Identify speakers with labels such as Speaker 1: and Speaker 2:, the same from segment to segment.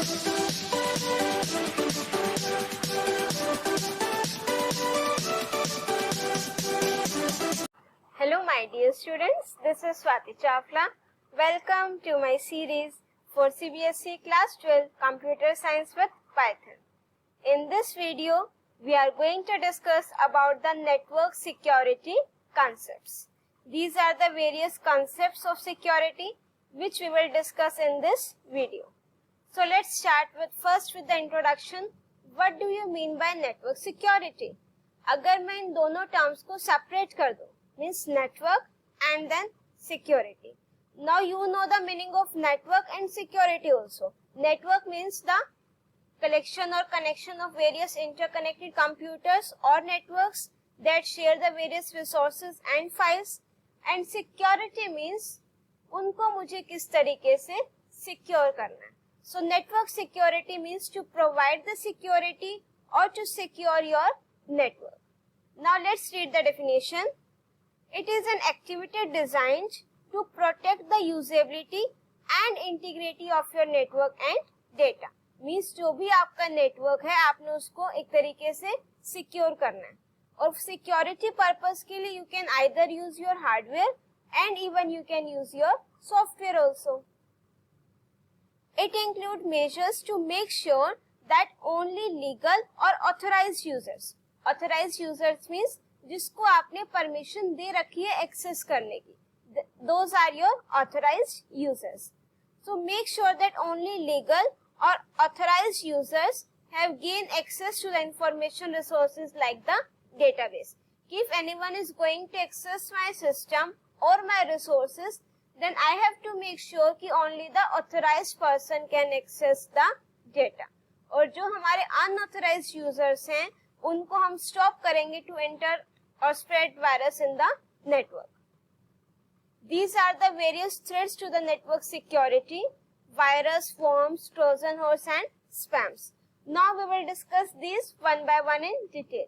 Speaker 1: Hello my dear students, this is Swati Chawla. Welcome to my series for CBSE Class 12 Computer Science with Python. In this video, we are going to discuss about the network security concepts. These are the various concepts of security which we will discuss in this video. So let's start first with the introduction. What do you mean by network security? अगर मैं इन दोनों terms को separate कर दूं, means network and then security. Now you know the meaning of network and security also. Network means the collection or connection of various interconnected computers or networks that share the various resources and files. And security means उनको मुझे किस तरीके से secure करना है. So network security means to provide the security or to secure your network. Now let's read the definition. It is an activity designed to protect the usability and integrity of your network and data. Means जो भी आपका network है आपने उसको एक तरीके से secure करना है. और security purpose के लिए you can either use your hardware and even you can use your software also. It includes measures to make sure that only legal or authorized users means जिसको आपने परमिशन दे रखी है access करने की, those are your authorized users. So make sure that only legal or authorized users have gained access to the information resources like the database. If anyone is going to access my system or my resources, then I have to make sure कि only the authorized person can access the data. और जो हमारे unauthorized users हैं उनको हम stop करेंगे to enter or spread virus in the network. These are the various threats to the network security: virus, worms, Trojan horse and spams. Now we will discuss these one by one in detail.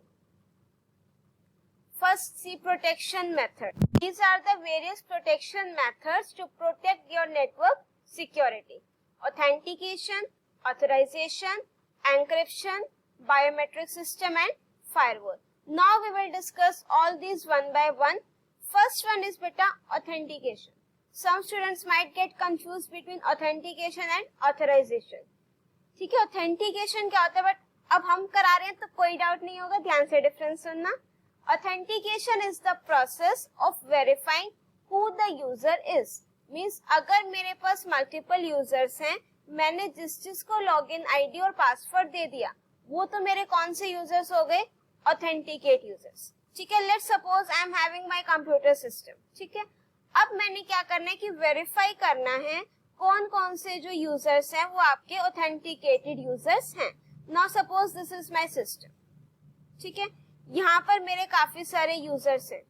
Speaker 1: First, see protection method. These are the various protection methods to protect your network security: authentication, authorization, encryption, biometric system and firewall. Now we will discuss all these one by one. First one is beta authentication. Some students might get confused between authentication and authorization. ठीक है, authentication क्या होता है, but अब हम करा रहे हैं तो कोई डाउट नहीं होगा, ध्यान से डिफरेंस सुनना. Authentication is the process of verifying who the user is. Means अगर मेरे पास multiple users हैं, मैंने जिसको login ID और password दे दिया, वो तो मेरे कौन से users हो गए? Authenticate users. ठीक है, let's suppose I am having my computer system. ठीक है, अब मैंने क्या करना है कि verify करना है कौन कौन से जो users हैं वो आपके authenticated users हैं. Now suppose this is my system. ठीक है, यहाँ पर मेरे काफी सारे users हैं.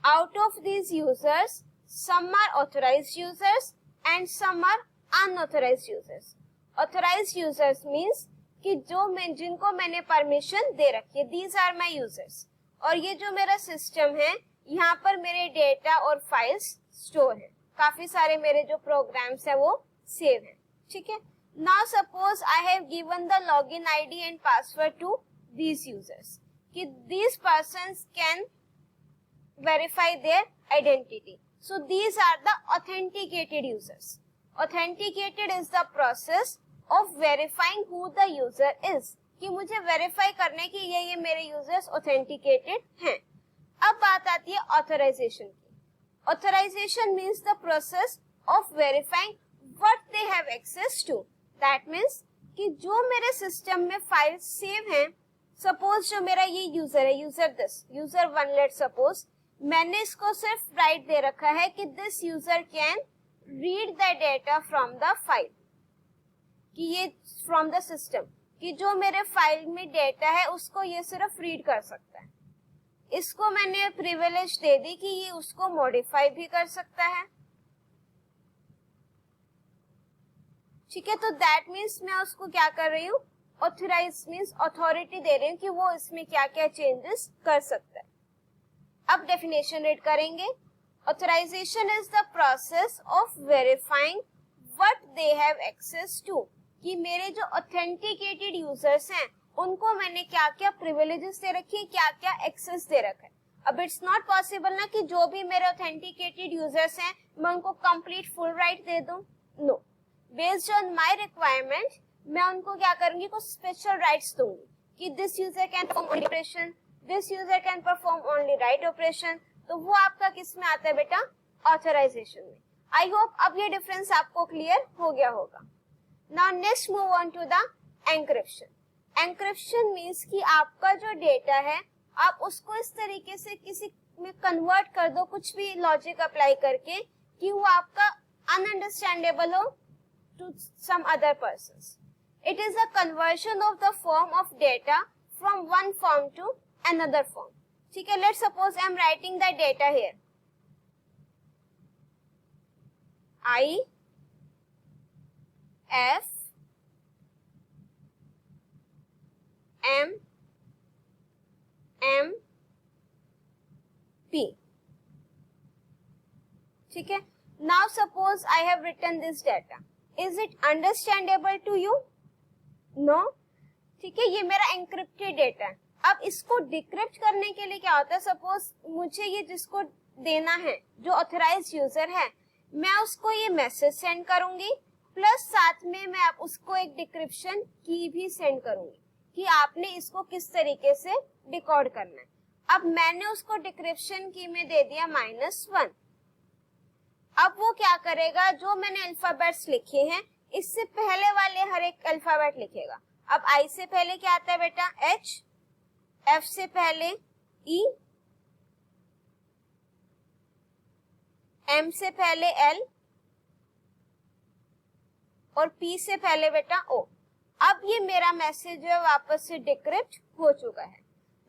Speaker 1: Out of these users, some are authorized users and some are unauthorized users. Authorized users means कि जिनको मैंने परमिशन दे रखी है, these are my users. और ये जो मेरा सिस्टम है, यहाँ पर मेरे डेटा और फाइल्स स्टोर है, काफी सारे मेरे जो प्रोग्राम्स है वो सेव है. ठीक है, now suppose I have given the login ID and password to these users कि these persons can verify their identity. So these are the authenticated users. Authenticated is the process of verifying who the user is. कि मुझे verify करने की ये मेरे users authenticated हैं. अब बात आती है authorization की. Authorization means the process of verifying what they have access to. That means कि जो मेरे system में files सेव हैं, suppose जो मेरा ये user है, user 1 let's suppose, मैंने इसको सिर्फ राइट दे रखा है कि this user can read the data from the file, कि ये फ्रॉम द सिस्टम, कि जो मेरे फाइल में डेटा है उसको ये सिर्फ रीड कर सकता है. इसको मैंने प्रिविलेज दे दी कि ये उसको मॉडिफाई भी कर सकता है. ठीक है, तो दैट मीन्स मैं उसको क्या कर रही हूँ, ऑथराइज मीन्स अथॉरिटी दे रही हूँ कि वो इसमें क्या क्या चेंजेस कर सकता है. अब डेफिनेशन रीड करेंगे. Authorization is the process of verifying what they have access to, कि मेरे जो ऑथेंटिकेटेड यूजर्स हैं उनको मैंने क्या क्या प्रिविलेजेस दे रखी है, क्या क्या एक्सेस दे रखा है। अब इट्स नॉट पॉसिबल ना कि जो भी मेरे ऑथेंटिकेटेड यूजर्स हैं मैं उनको कंप्लीट फुल राइट दे दूं। No, based on my requirement मैं उनको क्या करूंगी, कुछ स्पेशल राइट्स दूंगी कि this user can perform operation, this user can perform only write operation. तो वो आपका किस में आता है बेटा, ऑथराइजेशन में। आई होप अब ये डिफरेंस आपको क्लियर हो गया होगा। Now next move on to the encryption. Encryption means कि आपका जो डेटा है आप उसको इस तरीके से किसी में कन्वर्ट कर दो, कुछ भी लॉजिक अप्लाई करके, कि वो आपका अनअंडरस्टैंडेबल हो to some other persons. It is a conversion of the form of data from one form to another form. ठीक है, let's suppose I am writing the data here. I F M M P. ठीक है, now suppose I have written this data. Is it understandable to you? No, ठीक है, ये मेरा encrypted data है। अब इसको डिक्रिप्ट करने के लिए क्या होता है, सपोज मुझे ये जिसको देना है जो ऑथराइज्ड यूजर है, मैं उसको ये मैसेज सेंड करूंगी, प्लस साथ में मैं आप उसको एक डिक्रिप्शन की भी सेंड करूंगी कि आपने इसको किस तरीके से डिकोड करना है। अब मैंने उसको डिक्रिप्शन की में दे दिया -1। अब वो क्या करेगा, जो मैंने अल्फाबेट्स लिखे हैं इससे पहले वाले हर एक अल्फाबेट लिखेगा। अब आई से पहले क्या आता है बेटा, एच, एफ से पहले ई, एम से पहले एल और पी से पहले बेटा ओ। अब ये मेरा मैसेज जो है वापस से डिक्रिप्ट हो चुका है।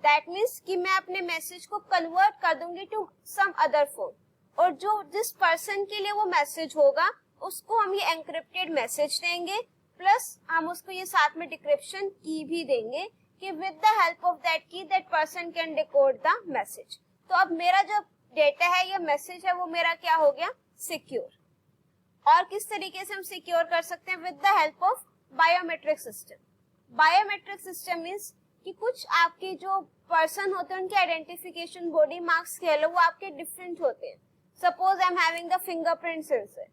Speaker 1: दैट मीन्स कि मैं अपने मैसेज को कन्वर्ट कर दूंगी टू सम अदर फॉर्म, और जो जिस पर्सन के लिए वो मैसेज होगा उसको हम ये एंक्रिप्टेड मैसेज देंगे, प्लस हम उसको ये साथ में डिक्रिप्शन की भी देंगे कि with the help of that की that person can decode the message. तो अब मेरा जो डेटा है या मैसेज है वो मेरा क्या हो गया, सिक्योर। और किस तरीके से हम सिक्योर कर सकते हैं, with the help of biometric system. Biometric system means कि कुछ आपके जो पर्सन होते हैं उनके आइडेंटिफिकेशन बॉडी मार्क्स कह लो वो आपके डिफरेंट होते हैं। Suppose I am having the fingerprint sensor,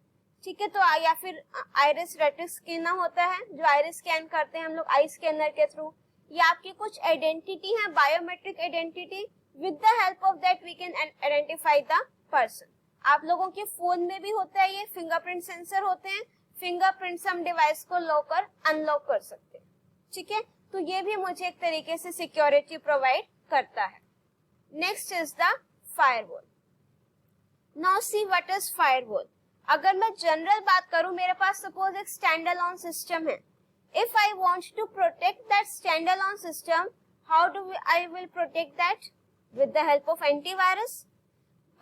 Speaker 1: ठीक है, तो या फिर आइरिस रेटिस स्कैनर होता है जो आइरिस स्कैन करते हैं हम लोग आई स्कैनर के थ्रू। ये आपकी कुछ आइडेंटिटी है, biometric identity, with the help of that we can identify the person. आप लोगों के फोन में भी होता है, ये फिंगरप्रिंट सेंसर होते हैं, फिंगरप्रिंट से हम डिवाइस को लॉक और अनलॉक कर सकते हैं। ठीक है, तो ये भी मुझे एक तरीके से सिक्योरिटी प्रोवाइड करता है। Next is the firewall. Now see what is firewall. अगर मैं जनरल बात करूं, मेरे पास सपोज एक स्टैंड अलोन सिस्टम है। If I want to protect that stand alone system, how do I will protect that, with the help of antivirus.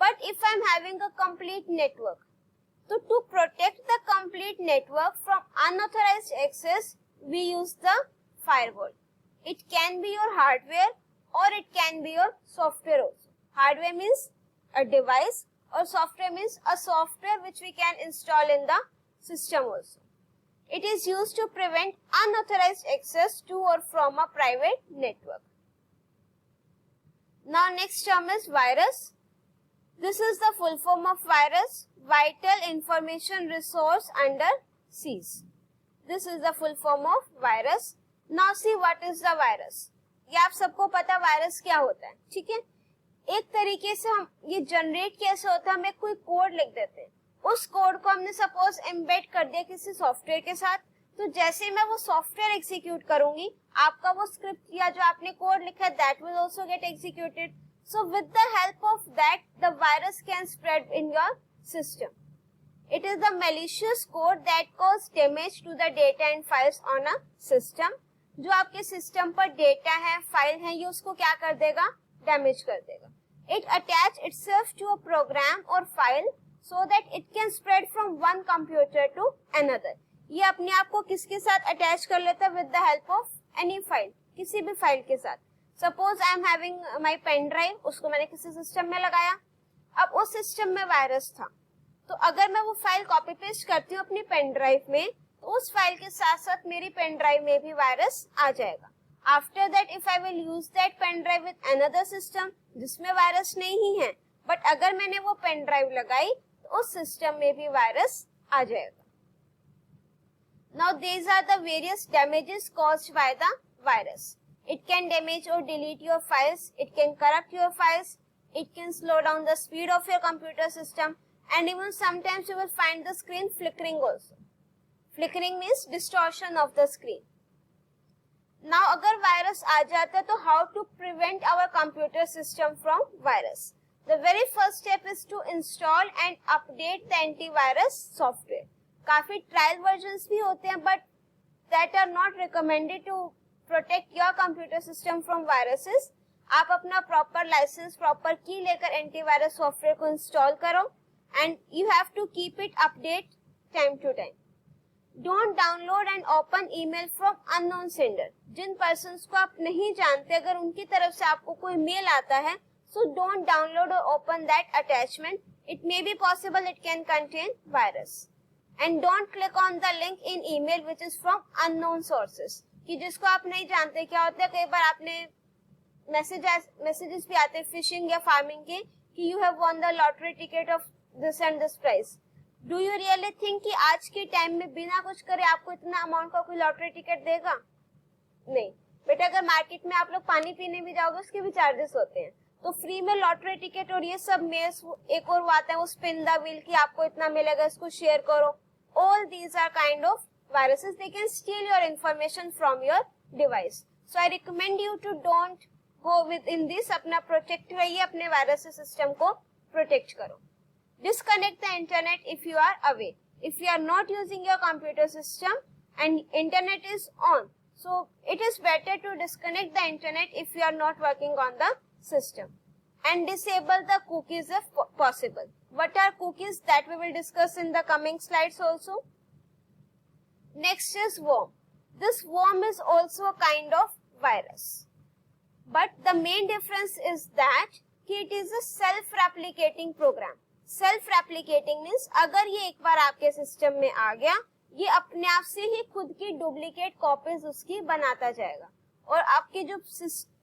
Speaker 1: But if I am having a complete network, तो to protect the complete network from unauthorized access we use the firewall. It can be your hardware or it can be your software also. Hardware means a device or software means a software which we can install in the system also. It is used to prevent unauthorized access to or from a private network. Now next term is virus. This is the full form of virus, Vital Information Resource under SIES. This is the full form of virus. Now see what is the virus. ये आप सबको पता virus क्या होता है, ठीक है। एक तरीके से हम ये जनरेट कैसे होता है, हम एक कोई कोड लिख देते हैं, उस कोड को हमने सपोज एम्बेड कर दिया किसी सॉफ्टवेयर के साथ, तो जैसे मैं वो सॉफ्टवेयर एग्जीक्यूट करूंगी, आपका वो स्क्रिप्ट या जो आपने कोड लिखा है that will also get executed. So with the help of that the virus can spread in your system. It is the malicious code that cause damage to the data and files on a system. जो आपके system पर data है, file है, ये उसको क्या कर देगा, डैमेज कर देगा. It attach itself to a program or file so that it can spread from one computer to another. ये अपने आप को किसके साथ अटैच कर लेता है, with the help of any file, किसी भी फाइल के साथ. Suppose I am having my pen drive, उसको मैंने किसी सिस्टम में लगाया, अब उस सिस्टम में वायरस था, तो अगर मैं वो फाइल कॉपी पेस्ट करती हूँ अपनी पेन ड्राइव में, तो उस फाइल के साथ साथ मेरी पेन ड्राइव में भी वायरस आ जाएगा. After that if I will use that pain drive with another system जिसमें वायरस नहीं है, बट अगर मैंने वो पेन ड्राइव लगाई तो उस सिस्टम में भी वायरस आ जाएगा. Now these are the various damages caused by the virus. It can damage or delete your files, it can corrupt your files, it can slow down the speed of your computer system, and even sometimes you will find the screen flickering also. Flickering means distortion of the screen. Now अगर virus आ जाता है तो how to prevent our computer system from virus? The very first step is to install and update the antivirus software. काफी trial versions भी होते हैं but that are not recommended to protect your computer system from viruses. आप अपना proper license proper key लेकर antivirus software को install करो and you have to keep it update time to time. Don't download and open email from unknown sender. जिन persons को आप नहीं जानते अगर उनकी तरफ से आपको कोई मेल आता है, सो डोंट डाउनलोड और open that attachment. It may be possible it can contain virus. And don't click on the link in email which is from unknown sources. कि जिसको आप नहीं जानते. क्या होता है कई बार आपने मैसेजेस भी आते हैं फिशिंग या फार्मिंग के कि you have won the lottery ticket of this and this price. Do you really think कि आज के टाइम में बिना कुछ करे आपको इतना अमाउंट का कोई लॉटरी टिकट देगा? नहीं बेटा. अगर मार्केट में आप लोग पानी पीने भी जाओगे उसके भी चार्जेस होते हैं. तो फ्री में लॉटरी टिकट और ये सब मेल्स. एक और आता है वो स्पिन द व्हील कि आपको इतना मिलेगा, इसको शेयर करो. All these are kind of viruses. They can steal your information from your device. So I recommend you to don't go within this. अपना protect रहिए, अपने virus system को protect करो. Disconnect the internet if you are away. If you are not using your computer system and internet is on, so it is better to disconnect the internet if you are not working on the system. And disable the cookies if possible. What are cookies? That we will discuss in the coming slides also. Next is worm. This worm is also a kind of virus. But the main difference is that it is a self-replicating program. Self-replicating means अगर ये एक बार आपके system में आ गया, ये अपने आप से ही खुद की डुप्लीकेट कॉपीज उसकी बनाता जाएगा. और आपकी जो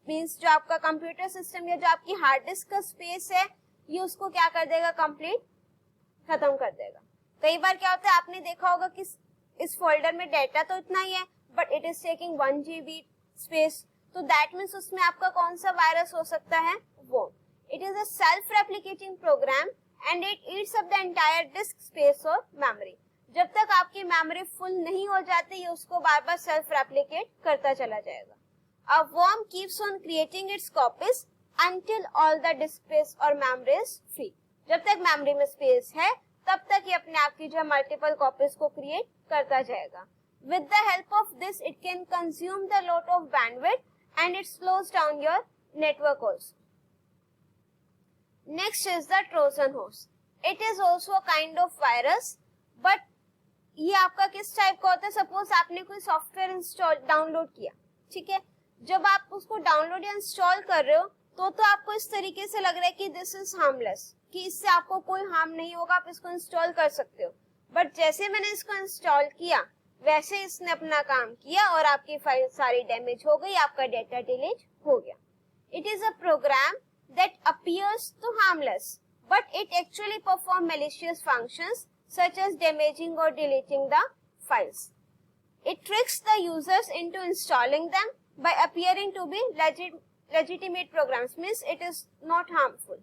Speaker 1: मीन्स जो आपका कंप्यूटर सिस्टम या जो आपकी हार्ड डिस्क का स्पेस है ये उसको क्या कर देगा, कंप्लीट खत्म कर देगा. कई बार क्या होता है आपने देखा होगा कि इस फोल्डर में डेटा तो इतना ही है but it is taking 1 GB space. तो दैट मीन्स उसमें आपका कौन सा वायरस हो सकता है, वो. It is a self replicating program and it eats up the entire disk space और मेमोरी. जब तक आपकी मेमोरी फुल नहीं हो जाती ये उसको बार बार सेल्फ रेप्लिकेट करता चला जाएगा. A worm keeps on creating its copies until all the disk space और memory is free. जब तक मेमोरी में स्पेस है तब तक ये अपने आप की जो मल्टीपल कॉपीज को क्रिएट करता जाएगा. With the help of this, it can consume the lot of bandwidth and it slows down your network also. Next is the Trojan horse. It is also a kind of virus, but ये आपका किस type का होता है. Suppose आपने कोई software install download किया, ठीक है. जब आप उसको डाउनलोड या इंस्टॉल कर रहे हो तो आपको इस तरीके से लग रहा है कि दिस इज हार्मलेस, कि इससे आपको कोई हार्म नहीं होगा, आप इसको इंस्टॉल कर सकते हो. बट जैसे मैंने इसको इंस्टॉल किया वैसे इसने अपना काम किया और आपकी फाइल सारी डैमेज हो गई, आपका डेटा डिलीट हो गया. It is a program that appears to harmless but it actually perform malicious functions such as damaging or deleting the files. It tricks the users into installing them by appearing to be legitimate programs, means it is not harmful.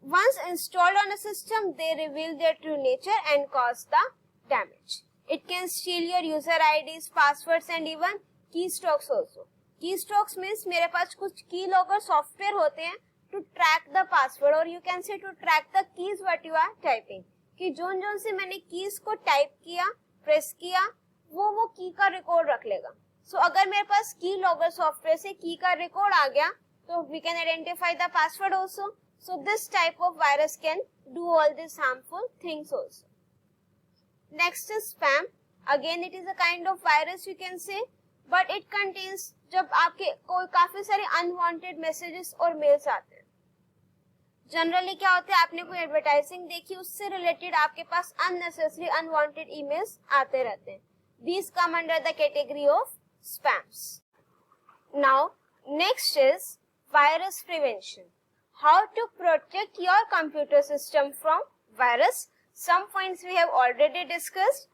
Speaker 1: Once installed on a system, they reveal their true nature and cause the damage. It can steal your user IDs, passwords and even keystrokes also. Keystrokes means मेरे पास कुछ keylogger software होते हैं to track the password or you can say to track the keys what you are typing. कि zone से मैंने keys को type किया, press किया, वो की का रिकॉर्ड रख लेगा. सो अगर मेरे पास की लॉगर सॉफ्टवेयर से की का रिकॉर्ड आ गया तो we can identify the password also. So this type of virus can do all this harmful things also. Next is spam. Again it is a kind of virus you can say, but it contains जब आपके कोई काफी सारे unwanted messages और mails आते हैं. Generally क्या होता है, आपने कोई एडवर्टाइजिंग देखी, उससे रिलेटेड आपके पास अननेसेसरी अनवांटेड ईमेल्स आते रहते हैं. These come under the category of spams. Now, next is virus prevention. How to protect your computer system from virus. Some points we have already discussed.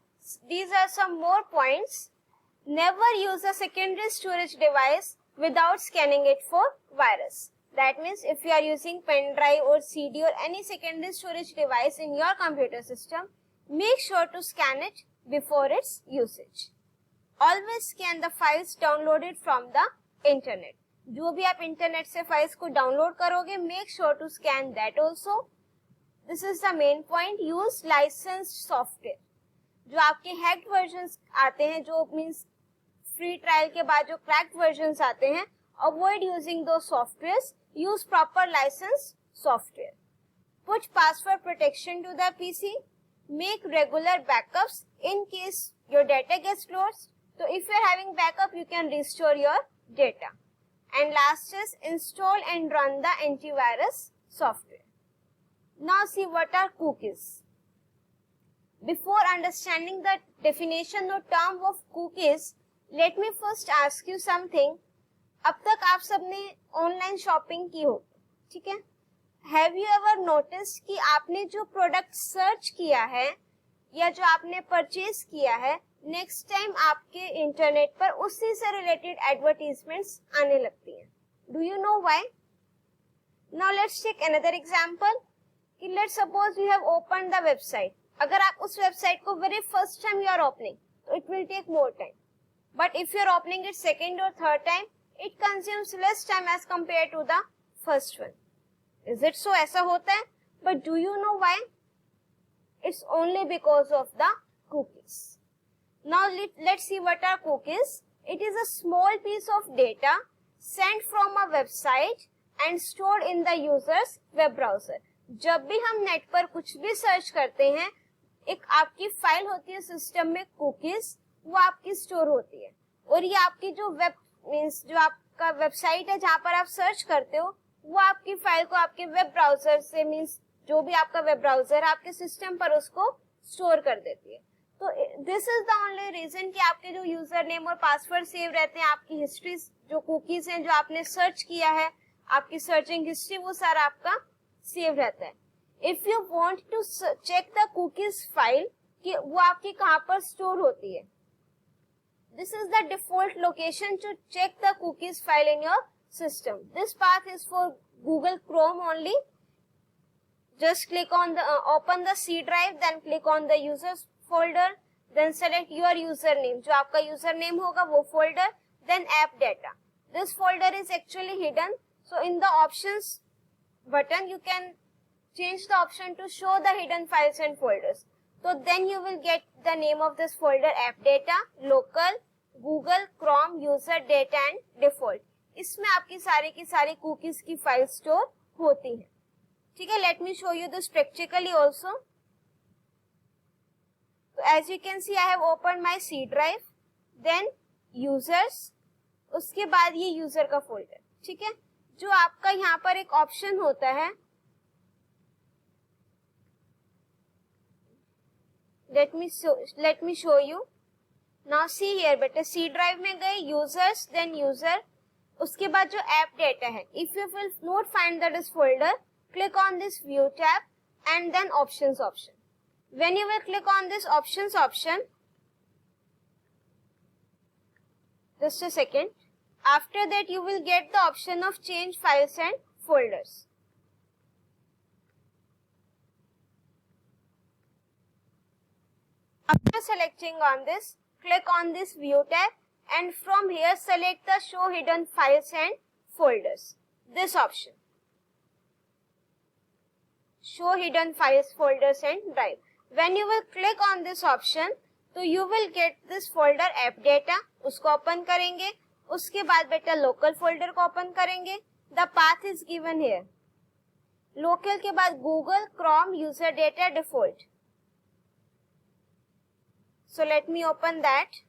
Speaker 1: These are some more points. Never use a secondary storage device without scanning it for virus. That means if you are using pen drive or CD or any secondary storage device in your computer system, make sure to scan it before its usage. Always scan the files downloaded from the internet. जो भी आप internet से files को download करोगे, make sure to scan that also. This is the main point. Use licensed software. जो आपके hacked versions आते हैं, जो मीन्स फ्री ट्रायल के बाद जो क्रैक्ड वर्जन्स आते हैं, avoid using those softwares. Use proper licensed software. Put password protection to the PC. Make regular backups in case your data gets lost. So if you are having backup, you can restore your data. And last is install and run the antivirus software. Now see what are cookies. Before understanding the definition or term of cookies, let me first ask you something. अब तक आप सबने online shopping की होगी, ठीक है? Have you ever notice कि आपने जो प्रोडक्ट सर्च किया है या जो आपने परचेज किया है, नेक्स्ट टाइम आपके इंटरनेट पर उसी से रिलेटेड एडवर्टीजमेंट्स आने लगती हैं. Do you know why? Now let's take another example कि let's suppose you have open the website. अगर आप उस वेबसाइट को very first time you are opening, तो it will take more time. But if you are opening it second और third time, it consumes less time as compared to the first one. Is it so? ऐसा होता है. But do you know why? It's only because of the cookies. Now let's see what are cookies. It is a small piece of data sent from a website and stored in the user's web browser. जब भी हम net पर कुछ भी search करते हैं, एक आपकी फाइल होती है सिस्टम में cookies, वो आपकी स्टोर होती है. और ये आपकी जो वेब मीन्स जो आपका वेबसाइट है जहां पर आप सर्च करते हो, वो आपकी फाइल को आपके वेब ब्राउजर से मीन्स जो भी आपका वेब ब्राउजर है आपके सिस्टम पर उसको स्टोर कर देती है. तो this is the only reason कि आपके जो यूजर नेम और पासवर्ड सेव रहते हैं, आपकी हिस्ट्री जो कुकीज हैं जो आपने सर्च किया है, आपकी सर्चिंग हिस्ट्री, वो सारा आपका सेव रहता है. If you want to check the cookies file कि वो आपकी कहाँ पर स्टोर होती है, this is the default location to check the cookies file in your system. This path is for Google Chrome only. Just click on the open the C drive, then click on the users folder, then select your username. जो आपका username होगा वो folder, then app data. This folder is actually hidden, so in the options button you can change the option to show the hidden files and folders. So then you will get the name of this folder, app data, local, Google, Chrome, user data and default. इसमें आपकी सारी की सारी cookies की file store होती है. ठीक है, let me show you this practically also. तो as you can see I have open my C drive, then users, उसके बाद ये यूजर का फोल्डर. ठीक है, जो आपका यहाँ पर एक ऑप्शन होता है, let me show you. Now see here बेटे, सी ड्राइव में गए, यूजर्स, देन यूजर, उसके बाद जो ऐप डेटा है. If you will not find that is folder, click on this view tab and then options option. When you will click on this options option, just a second, after that you will get the option of change files and folders. After selecting on this, click on this view tab and from here select the show hidden files and folders. This option. Show hidden files, folders and drive. When you will click on this option, तो you will get this folder app data, उसको open करेंगे. उसके बाद बेटा local folder को open करेंगे. The path is given here. Local के बाद Google, Chrome, user data, default. So let me open that.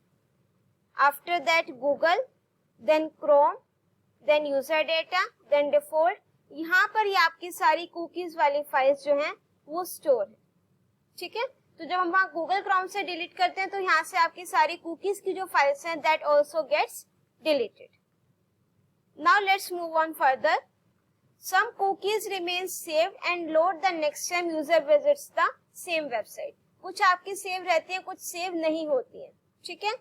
Speaker 1: After that Google, then Chrome, then user data, then default. यहाँ पर ये आपकी सारी कुकीज वाली फाइल्स जो हैं वो स्टोर है, ठीक है। तो जब हम वहाँ गूगल क्रोम से डिलीट करते हैं तो यहाँ से आपकी सारी कुकीज की जो फाइल्स हैं that also gets deleted. Now let's move on further. Some cookies remain saved and load the next time user visits the same website. कुछ आपकी सेव रहती हैं, कुछ सेव नहीं होती हैं, ठीक है।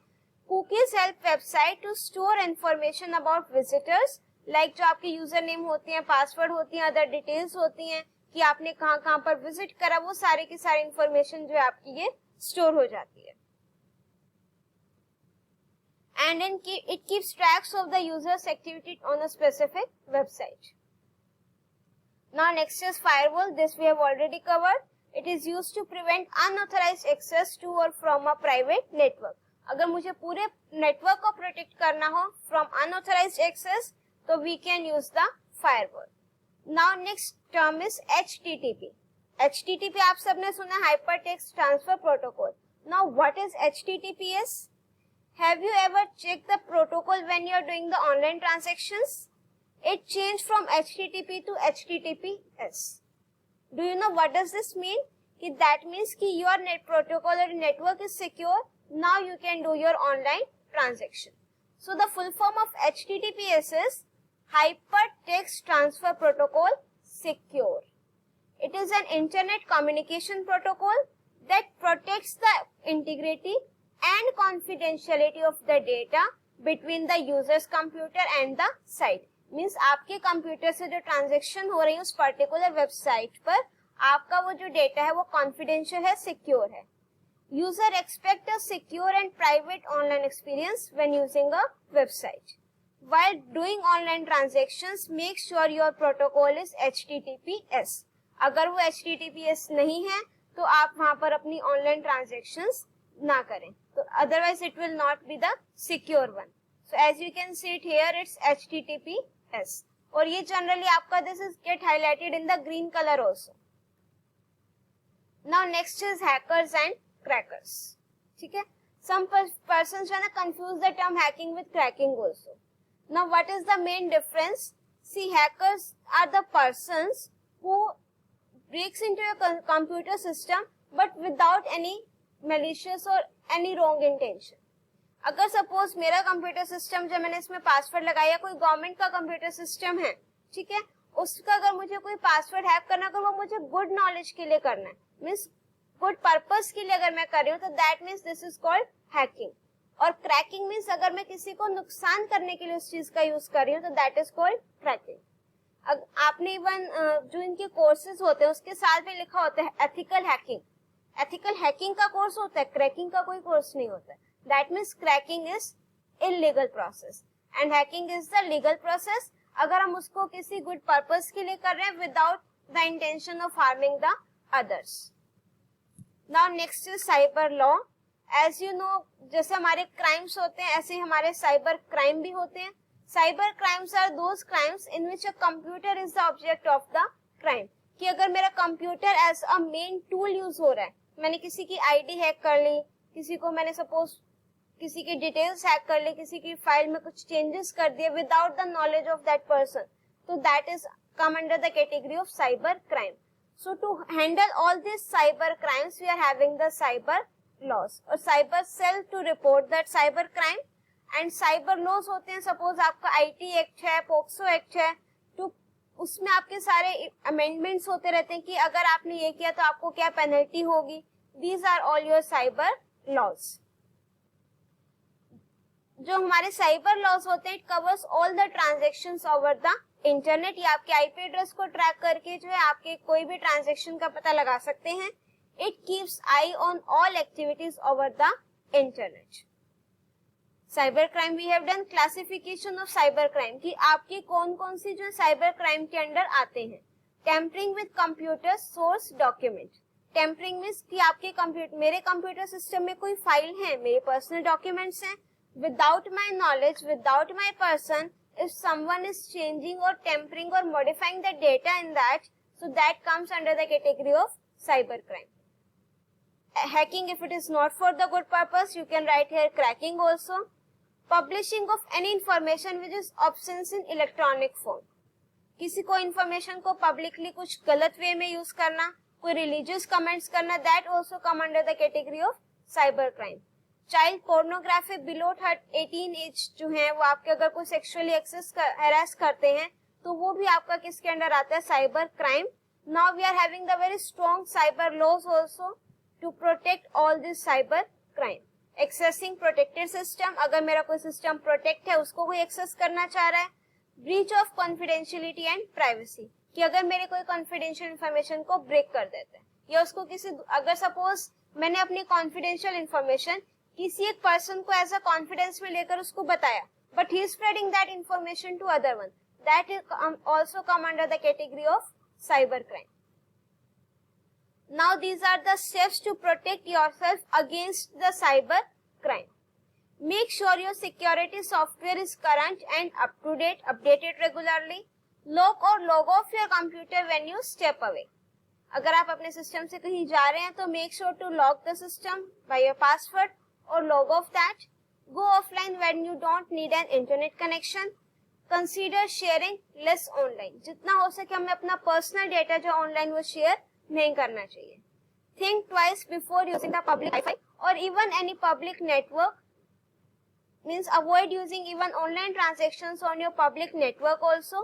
Speaker 1: Cookies help website to store information about visitors, like जो आपके यूजर नेम होती हैं, पासवर्ड होती हैं, अदर डिटेल्स होती हैं कि आपने कहाँ कहाँ पर विजिट करा, वो सारे की सारी इंफॉर्मेशन जो है आपकी ये स्टोर हो जाती है। And it keeps tracks of the user's activity on a specific website. Now next is firewall. This we have already covered. It is used to prevent unauthorized access to or from a private network. अगर मुझे पूरे network को protect करना हो from unauthorized access, तो we can use the firewall. Now next term is HTTP. HTTP आप सबने सुना, Hypertext Transfer Protocol. Now what is HTTPS? Have you ever checked the protocol when you are doing the online transactions? It changed from HTTP to HTTPS. Do you know what does this mean? That means कि your net protocol or network is secure. Now you can do your online transaction. So the full form of HTTPS is Hypertext Transfer Protocol Secure. It is an internet communication protocol that protects the integrity and confidentiality of the data between the user's computer and the site. Means आपके computer से जो transaction हो रही है उस particular website पर आपका वो जो डेटा है वो कॉन्फिडेंशियल है, सिक्योर है। User expect a secure and private online experience when using a website. While doing online transactions make sure your protocol is HTTPS। अगर वो HTTPS नहीं है तो आप वहां पर अपनी ऑनलाइन ट्रांजैक्शंस ना करें, तो otherwise it will not be the secure one. So as you can see it here, it's HTTPS. और ये जनरली आपका this is get highlighted in the green color also. Now next is hackers and crackers. ठीक है? Some persons जो है ना confuse the term hacking with cracking also. Now what is the main difference? See, hackers are the persons who breaks into your computer system but without any malicious or any wrong intention. अगर suppose मेरा computer system जो मैंने इसमें password लगाया, कोई government का computer system है, ठीक है, उसका अगर मुझे कोई पासवर्ड हैक करना है, वो मुझे गुड नॉलेज के लिए करना है, मीन्स गुड पर्पस के लिए अगर मैं कर रही हूँ, तो that means this is called hacking. और क्रैकिंग मीन्स अगर मैं किसी को नुकसान करने के लिए उस चीज का यूज कर रही हूँ, तो दैट इज कॉल्ड क्रैकिंग। आपने इवन जो इनके कोर्सेज होते हैं उसके साथ भी लिखा होता है एथिकल हैकिंग। एथिकल हैकिंग का कोर्स होता है, क्रैकिंग का कोई कोर्स नहीं होता है। That means cracking is illegal process and hacking is the legal process. अगर हम उसको किसी good purpose के लिए कर रहे हैं without the intention of harming the others. Now next is cyber law. As you know, जैसे हमारे crimes होते हैं ऐसे ही हमारे cyber crime भी होते हैं। Cyber crimes are those crimes in which a computer is the object of the crime. कि अगर मेरा computer as a main tool use हो रहा है, मैंने किसी की ID हैक कर ली, किसी को मैंने सपोज किसी की डिटेल्स हैक कर ली, किसी की फाइल में कुछ चेंजेस कर दिए without the knowledge of that person, तो that is come under the category of cyber crime. So to handle all this cyber crimes we are having the cyber laws और cyber cell to report that cyber crime. And cyber laws होते हैं, suppose आपका IT act है, POCSO act है, तो उसमें आपके सारे अमेंडमेंट्स होते रहते हैं कि अगर आपने ये किया तो आपको क्या पेनल्टी होगी. These are all your cyber laws. जो हमारे साइबर लॉज होते हैं, it covers all the transactions over the internet. ये आपके आईपी एड्रेस को ट्रैक करके जो है आपके कोई भी ट्रांजैक्शन का पता लगा सकते हैं. It keeps eye on all activities over the internet. Cyber crime we have done classification of cyber crime कि आपके कौन कौन सी जो साइबर क्राइम के अंडर आते हैं. Tampering with computer source document. Tampering means कि आपके कंप्यूटर, मेरे कंप्यूटर सिस्टम में कोई फाइल है, मेरे पर्सनल डॉक्यूमेंट्स हैं, without my knowledge, without my person, if someone is changing or tampering or modifying the data in that, so that comes under the category of cybercrime. Hacking, if it is not for the good purpose, you can write here cracking also. Publishing of any information which is obscene in electronic form. किसी को information को publicly कुछ गलत वे में use करना, कोई religious comments करना, that also come under the category of cyber crime. Child pornography below 18 age जो है वो आपके अगर कोई सेक्सुअली हेरास करते हैं तो वो भी आपका किसके अंडर आता है, cyber crime. Now we are having the very strong cyber laws also to protect all this cyber crime. Accessing protected system, अगर मेरा कोई सिस्टम प्रोटेक्ट है उसको कोई एक्सेस करना चाह रहा है। Breach of confidentiality and privacy, कि अगर मेरे कोई कॉन्फिडेंशियल इंफॉर्मेशन को ब्रेक कर देते हैं या उसको किसी, अगर सपोज मैंने अपनी कॉन्फिडेंशियल इंफॉर्मेशन किसी एक पर्सन को एज अ कॉन्फिडेंस में लेकर उसको बताया, but he is spreading that information to other one, that is also come under the category of cyber crime. Now these are the steps to protect yourself against the cyber crime. Make sure your security software is current and up to date, updated regularly. Lock or log off your computer when you step away. अगर आप अपने system से कहीं जा रहे हैं तो make sure to lock the system by your password or log off that. Go offline when you don't need an internet connection. Consider sharing less online. जितना हो सके हमें अपना पर्सनल डेटा जो ऑनलाइन वो शेयर नहीं करना चाहिए। Think twice before using the public Wi-Fi or even any public network. Means avoid using even online transactions on your public network also.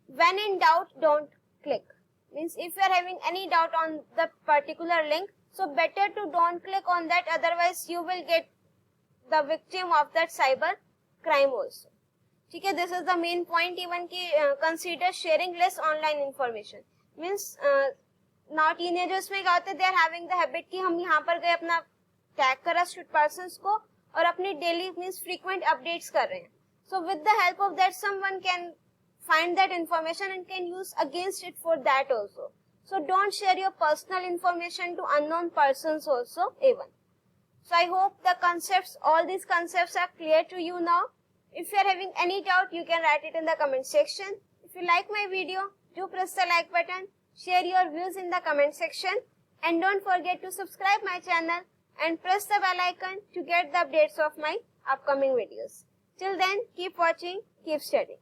Speaker 1: When in doubt, don't click. Means if you are having any doubt on the particular link, so better to don't click on that, otherwise you will get the victim of that cyber crime also. ठीक है, this is the main point even कि consider sharing less online information. Means now teenagers में क्या होता है, they are having the habit कि हम यहाँ पर गए अपना टैग करा पर्सन्स को और अपनी डेली मींस फ्रीक्वेंट अपडेट्स कर रहे हैं। So with the help of that someone can find that information and can use against it for that also. So don't share your personal information to unknown persons also even. So I hope the concepts, all these concepts are clear to you now. If you are having any doubt, you can write it in the comment section. If you like my video, do press the like button. Share your views in the comment section and don't forget to subscribe my channel and press the bell icon to get the updates of my upcoming videos. Till then, keep watching, keep studying.